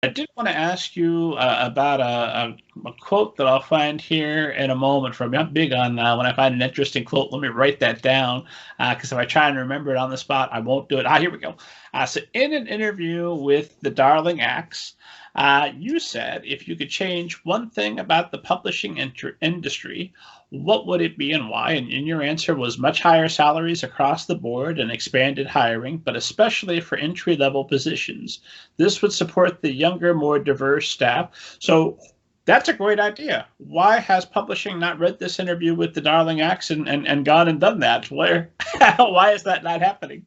I did want to ask you about a quote that I'll find here in a moment from you. I'm big on when I find an interesting quote, let me write that down because if I try and remember it on the spot, I won't do it. Here we go. So in an interview with the Darling Axe, you said if you could change one thing about the publishing industry, what would it be and why? And your answer was much higher salaries across the board and expanded hiring, but especially for entry-level positions. This would support the younger, more diverse staff. So that's a great idea. Why has publishing not read this interview with the Darling Axe and gone and done that? Why is that not happening?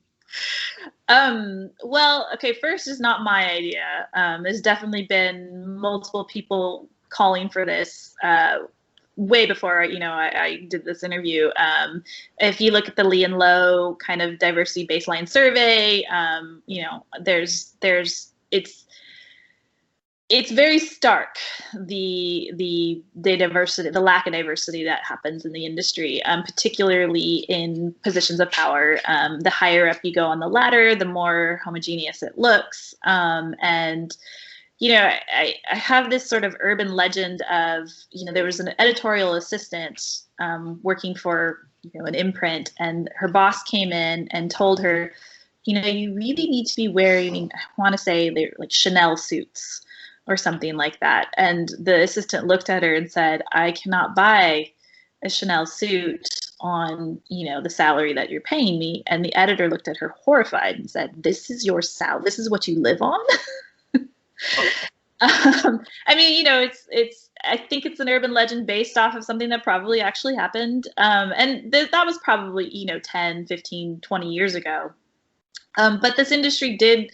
Well, okay, first is not my idea. There's definitely been multiple people calling for this way before, I did this interview. If you look at the Lee and Low kind of diversity baseline survey, it's very stark, the diversity, the lack of diversity that happens in the industry, particularly in positions of power. The higher up you go on the ladder, the more homogeneous it looks. And I have this sort of urban legend of, there was an editorial assistant working for an imprint, and her boss came in and told her, you really need to be wearing, I want to say they're like Chanel suits or something like that. And the assistant looked at her and said, I cannot buy a Chanel suit on, the salary that you're paying me. And the editor looked at her horrified and said, this is your salary? This is what you live on? I think it's an urban legend based off of something that probably actually happened. And that was probably, 10, 15, 20 years ago. But this industry did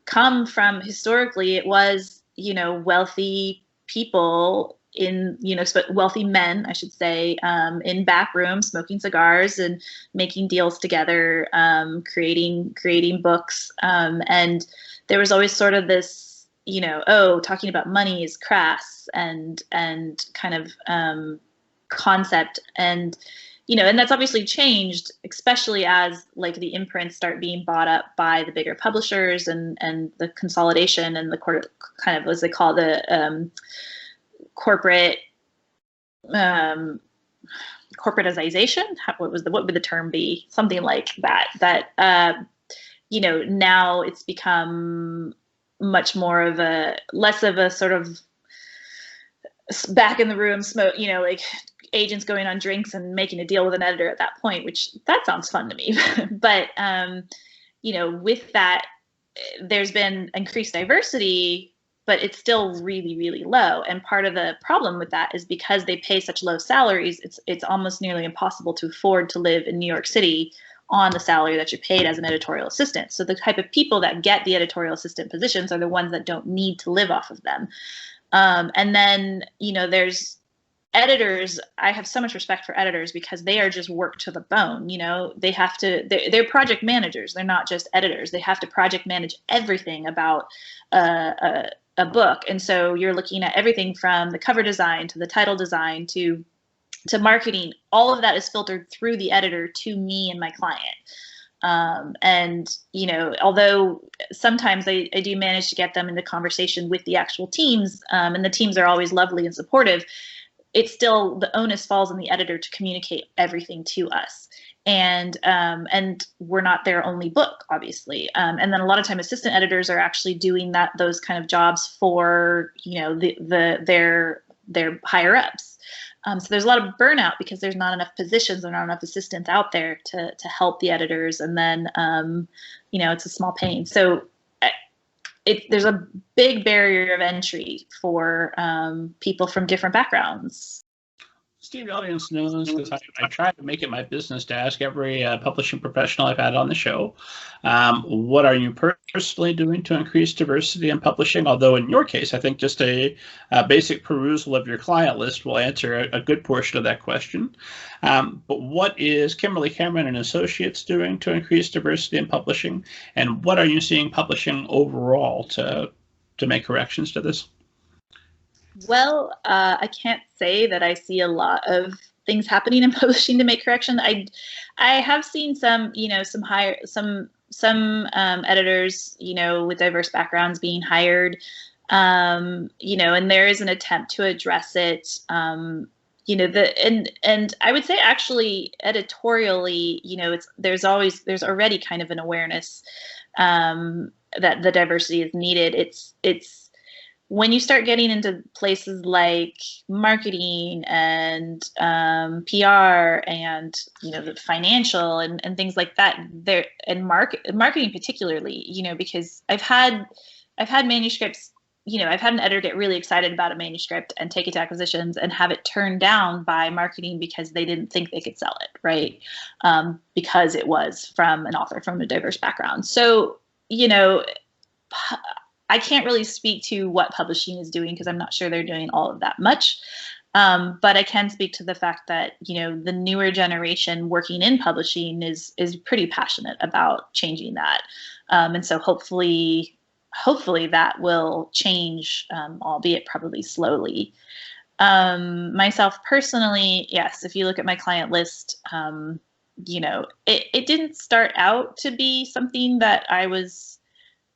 come from, historically, it was, wealthy people wealthy men, I should say, in back rooms, smoking cigars and making deals together, creating books. And there was always sort of this, talking about money is crass and kind of concept. And, and that's obviously changed, especially as like the imprints start being bought up by the bigger publishers and the consolidation and the kind of, as they call the corporate corporatization. What would the term be? Something like that. Now it's become much more of less of a sort of back in the room smoke, like agents going on drinks and making a deal with an editor at that point, which that sounds fun to me. But, with that, there's been increased diversity, but it's still really, really low. And part of the problem with that is because they pay such low salaries, it's almost nearly impossible to afford to live in New York City on the salary that you're paid as an editorial assistant. So the type of people that get the editorial assistant positions are the ones that don't need to live off of them. And then, there's editors. I have so much respect for editors because they are just worked to the bone. They have to, they're project managers. They're not just editors. They have to project manage everything about a book. And so you're looking at everything from the cover design to the title design to marketing. All of that is filtered through the editor to me and my client. And, although sometimes I do manage to get them into conversation with the actual teams, and the teams are always lovely and supportive, it's still, the onus falls on the editor to communicate everything to us. And we're not their only book, obviously. And then a lot of time assistant editors are actually doing those kind of jobs for, their higher ups. So there's a lot of burnout because there's not enough positions, there are not enough assistants out there to help the editors. And then, it's a small pain. So there's a big barrier of entry for people from different backgrounds. Steve, the audience knows because I try to make it my business to ask every publishing professional I've had on the show, what are you personally doing to increase diversity in publishing? Although in your case, I think just a basic perusal of your client list will answer a good portion of that question. But what is Kimberley Cameron and Associates doing to increase diversity in publishing? And what are you seeing publishing overall to make corrections to this? Well, I can't say that I see a lot of things happening in publishing to make correction. I have seen some editors, with diverse backgrounds being hired. You know, and there is an attempt to address it. You know, and I would say actually editorially, you know, there's already kind of an awareness that the diversity is needed. It's when you start getting into places like marketing and PR and, you know, the financial and things like that, there, and marketing particularly, you know, because I've had manuscripts, you know, I've had an editor get really excited about a manuscript and take it to acquisitions and have it turned down by marketing because they didn't think they could sell it, right? Because it was from an author from a diverse background. So, you know, I can't really speak to what publishing is doing because I'm not sure they're doing all of that much. But I can speak to the fact that, you know, the newer generation working in publishing is pretty passionate about changing that. And so hopefully that will change, albeit probably slowly. Myself personally, yes, if you look at my client list, you know, it didn't start out to be something that I was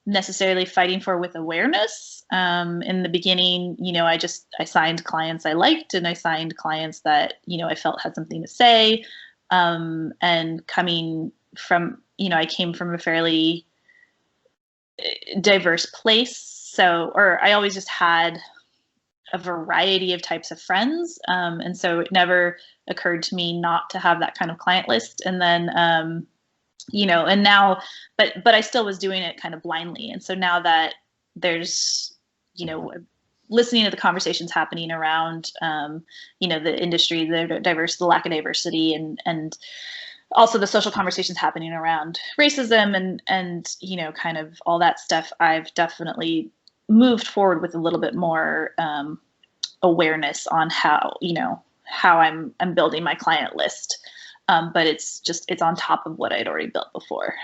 necessarily fighting for with awareness. In the beginning, you know, I signed clients I liked, and I signed clients that, you know, I felt had something to say. And coming from, you know, I came from a fairly diverse place. So, or I always just had a variety of types of friends. And so it never occurred to me not to have that kind of client list. And then, you know, and now, but I still was doing it kind of blindly. And so now that there's, you know, listening to the conversations happening around, you know, the industry, the lack of diversity, and also the social conversations happening around racism and, you know, kind of all that stuff, I've definitely moved forward with a little bit more awareness on how, you know, how I'm building my client list. But it's on top of what I'd already built before.